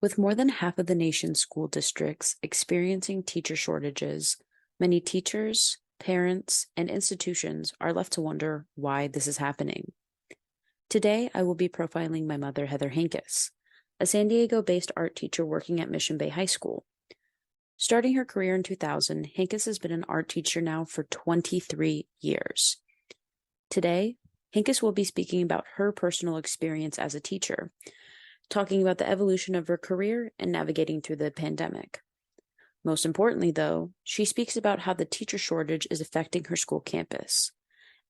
With more than half of the nation's school districts experiencing teacher shortages, many teachers, parents, and institutions are left to wonder why this is happening. Today, I will be profiling my mother, Heather Henkes, a San Diego-based art teacher working at Mission Bay High School. Starting her career in 2000, Henkes has been an art teacher now for 23 years. Today, Henkes will be speaking about her personal experience as a teacher, talking about the evolution of her career and navigating through the pandemic. Most importantly, though, she speaks about how the teacher shortage is affecting her school campus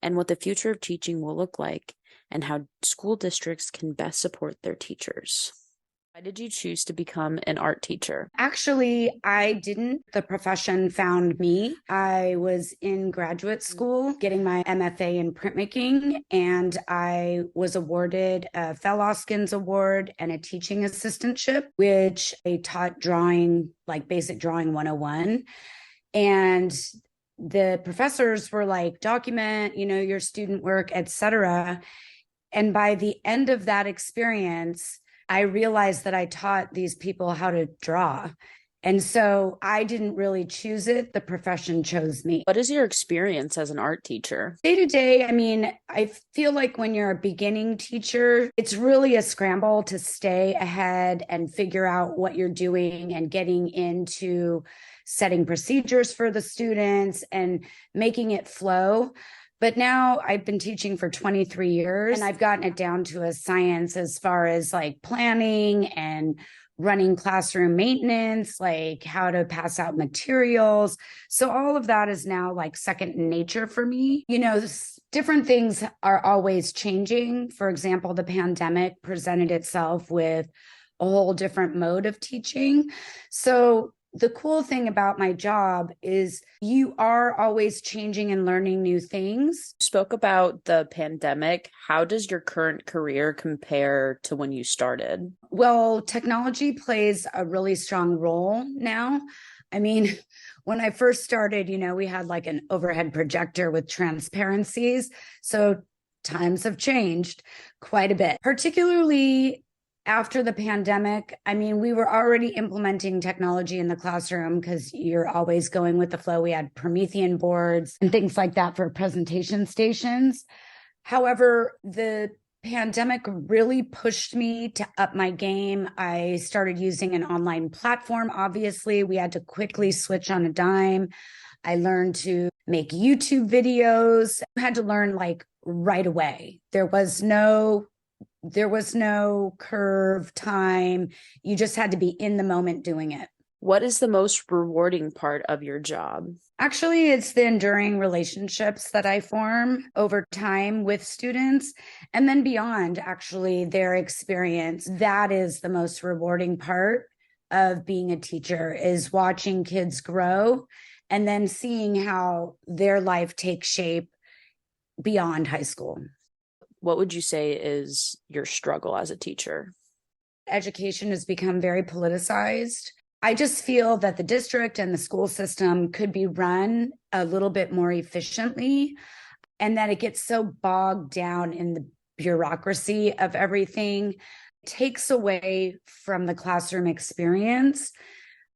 and what the future of teaching will look like and how school districts can best support their teachers. Why did you choose to become an art teacher? Actually, I didn't. The profession found me. I was in graduate school getting my MFA in printmaking, and I was awarded a Fel-Oskins Award and a teaching assistantship, which I taught drawing, like basic drawing 101. And the professors were like, document, your student work, etc. And by the end of that experience, I realized that I taught these people how to draw. And so I didn't really choose it. The profession chose me. What is your experience as an art teacher? Day to day, I feel like when you're a beginning teacher, it's really a scramble to stay ahead and figure out what you're doing and getting into setting procedures for the students and making it flow. But now I've been teaching for 23 years and I've gotten it down to a science as far as like planning and running classroom maintenance, like how to pass out materials. So all of that is now like second nature for me. Different things are always changing. For example, the pandemic presented itself with a whole different mode of teaching. So the cool thing about my job is you are always changing and learning new things. You spoke about the pandemic. How does your current career compare to when you started? Well, technology plays a really strong role now. When I first started, we had like an overhead projector with transparencies. So times have changed quite a bit, particularly after the pandemic. We were already implementing technology in the classroom because you're always going with the flow. We had Promethean boards and things like that for presentation stations. However, the pandemic really pushed me to up my game. I started using an online platform. Obviously, we had to quickly switch on a dime. I learned to make YouTube videos. I had to learn like right away. There was no curve time. You just had to be in the moment doing it. What is the most rewarding part of your job? Actually, it's the enduring relationships that I form over time with students and then beyond, actually, their experience. That is the most rewarding part of being a teacher, is watching kids grow and then seeing how their life takes shape beyond high school. What would you say is your struggle as a teacher? Education has become very politicized. I just feel that the district and the school system could be run a little bit more efficiently, and that it gets so bogged down in the bureaucracy of everything. It takes away from the classroom experience,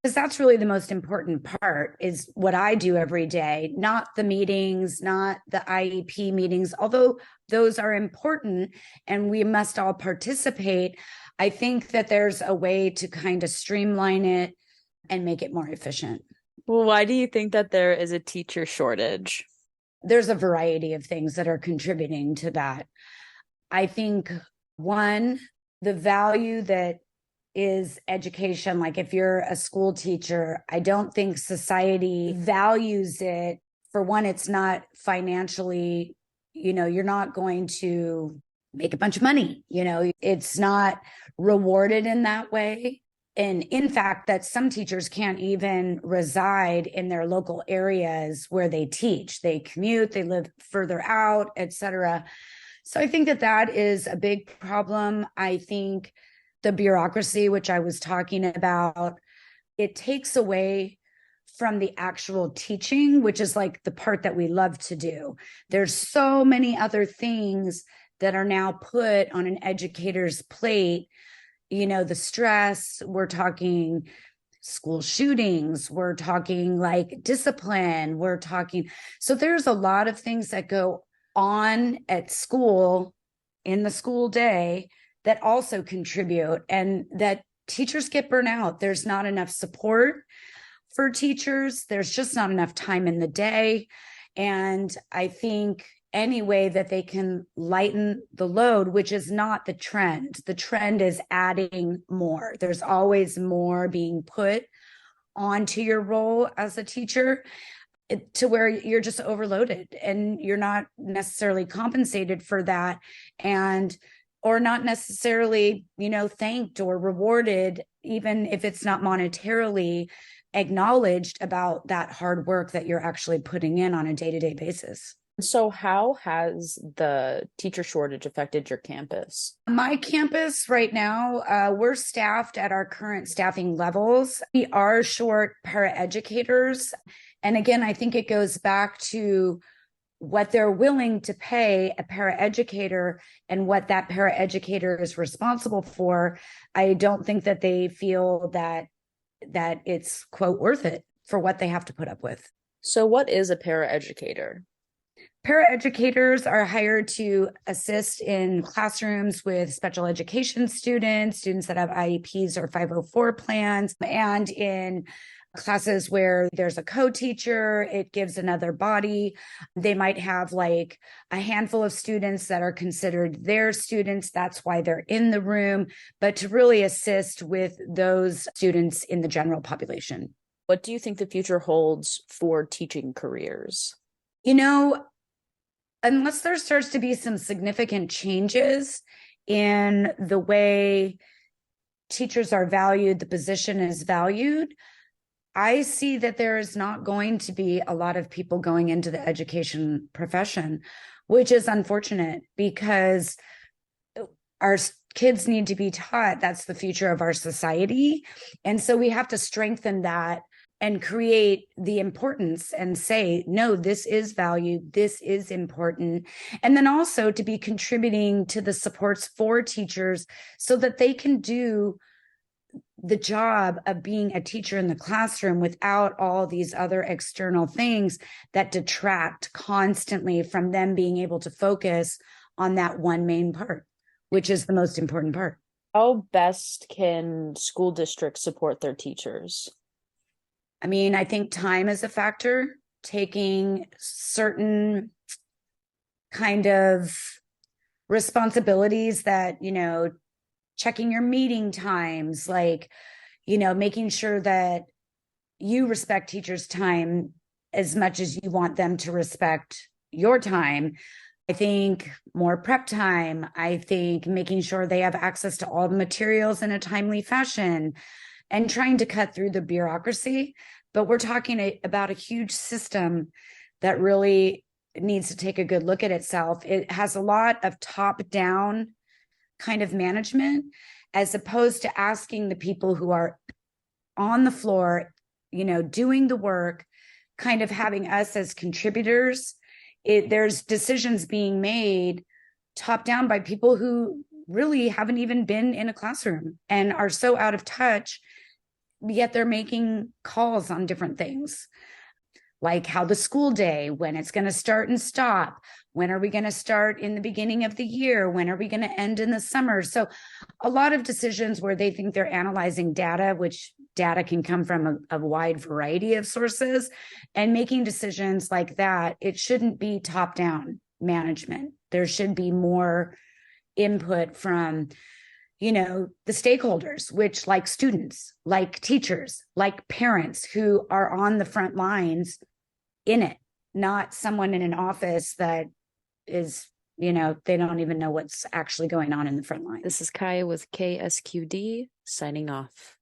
because that's really the most important part, is what I do every day, not the meetings, not the IEP meetings, although those are important and we must all participate. I think that there's a way to kind of streamline it and make it more efficient. Well, why do you think that there is a teacher shortage? There's a variety of things that are contributing to that. I think, one, the value that is education. Like if you're a school teacher, I don't think society values it. For one, it's not financially, you're not going to make a bunch of money. It's not rewarded in that way. And in fact, that some teachers can't even reside in their local areas where they teach. They commute, they live further out, etc. So I think that is a big problem. I think the bureaucracy, which I was talking about, it takes away from the actual teaching, which is like the part that we love to do. There's so many other things that are now put on an educator's plate the stress, we're talking school shootings, we're talking like discipline, we're talking. So there's a lot of things that go on at school in the school day that also contribute, and that teachers get burnt out. There's not enough support for teachers. There's just not enough time in the day. And I think any way that they can lighten the load, which is not the trend. The trend is adding more. There's always more being put onto your role as a teacher, to where you're just overloaded and you're not necessarily compensated for that, and or not necessarily, thanked or rewarded, even if it's not monetarily acknowledged about that hard work that you're actually putting in on a day-to-day basis. So how has the teacher shortage affected your campus? My campus right now, we're staffed at our current staffing levels. We are short paraeducators. And again, I think it goes back to what they're willing to pay a paraeducator and what that paraeducator is responsible for. I don't think that they feel that it's, quote, worth it for what they have to put up with. So what is a paraeducator? Paraeducators are hired to assist in classrooms with special education students that have IEPs or 504 plans, and in classes where there's a co-teacher, it gives another body. They might have like a handful of students that are considered their students. That's why they're in the room, but to really assist with those students in the general population. What do you think the future holds for teaching careers? Unless there starts to be some significant changes in the way teachers are valued, the position is valued, I see that there is not going to be a lot of people going into the education profession, which is unfortunate because our kids need to be taught. That's the future of our society. And so we have to strengthen that and create the importance and say, no, this is valued, this is important. And then also to be contributing to the supports for teachers so that they can do the job of being a teacher in the classroom without all these other external things that detract constantly from them being able to focus on that one main part, which is the most important part. How best can school districts support their teachers? I think time is a factor. Taking certain kind of responsibilities that, checking your meeting times, like, making sure that you respect teachers' time as much as you want them to respect your time. I think more prep time. I think making sure they have access to all the materials in a timely fashion, and trying to cut through the bureaucracy. But we're talking about a huge system that really needs to take a good look at itself. It has a lot of top-down kind of management, as opposed to asking the people who are on the floor, doing the work, kind of having us as contributors. There's decisions being made top-down by people who really haven't even been in a classroom and are so out of touch, yet they're making calls on different things, like how the school day, when it's going to start and stop, when are we going to start in the beginning of the year, when are we going to end in the summer. So a lot of decisions where they think they're analyzing data, which data can come from a wide variety of sources, and making decisions like that. It shouldn't be top-down management. There should be more input from the stakeholders, which, like students, like teachers, like parents who are on the front lines in it, not someone in an office that is, they don't even know what's actually going on in the front line. This is Kaya with KSQD signing off.